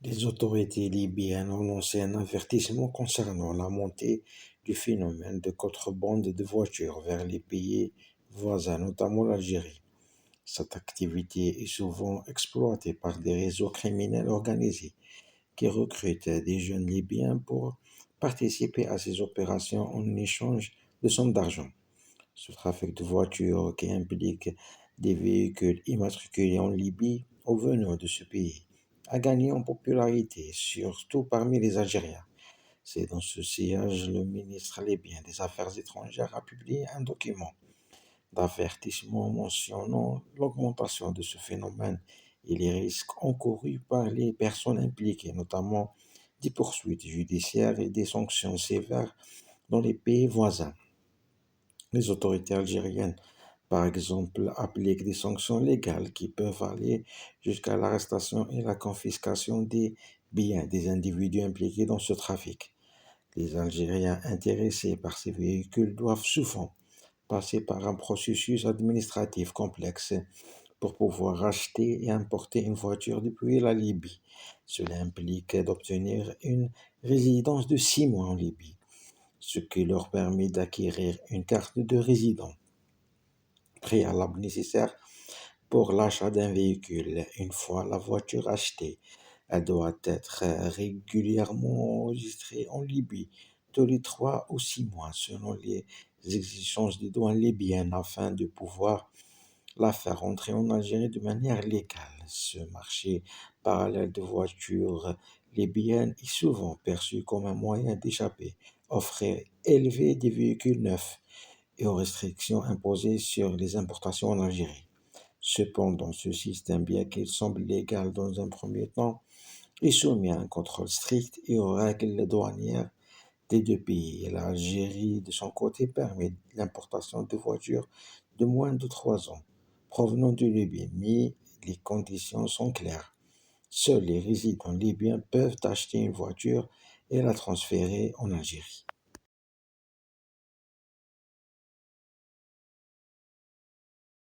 Les autorités libyennes ont lancé un avertissement concernant la montée du phénomène de contrebande de voitures vers les pays voisins, notamment l'Algérie. Cette activité est souvent exploitée par des réseaux criminels organisés qui recrutent des jeunes Libyens pour participer à ces opérations en échange de sommes d'argent. Ce trafic de voitures qui implique des véhicules immatriculés en Libye ou venant de ce pays a gagné en popularité, surtout parmi les Algériens. C'est dans ce sillage le ministre libyen des Affaires étrangères a publié un document d'avertissement mentionnant l'augmentation de ce phénomène et les risques encourus par les personnes impliquées, notamment des poursuites judiciaires et des sanctions sévères dans les pays voisins. Les autorités algériennes, par exemple, appliquent des sanctions légales qui peuvent aller jusqu'à l'arrestation et la confiscation des biens des individus impliqués dans ce trafic. Les Algériens intéressés par ces véhicules doivent souvent passer par un processus administratif complexe pour pouvoir acheter et importer une voiture depuis la Libye. Cela implique d'obtenir une résidence de 6 mois en Libye, ce qui leur permet d'acquérir une carte de résident préalable nécessaire pour l'achat d'un véhicule. Une fois la voiture achetée, elle doit être régulièrement enregistrée en Libye tous les 3 ou 6 mois selon les exigences des douanes libyennes afin de pouvoir la faire entrer en Algérie de manière légale. Ce marché parallèle de voitures libyennes est souvent perçu comme un moyen d'échapper aux frais élevés des véhicules neufs et aux restrictions imposées sur les importations en Algérie. Cependant, ce système, bien qu'il semble légal dans un premier temps, est soumis à un contrôle strict et aux règles douanières des deux pays. L'Algérie, de son côté, permet l'importation de voitures de moins de 3 ans provenant de Libye, mais les conditions sont claires. Seuls les résidents libyens peuvent acheter une voiture et la transférer en Algérie.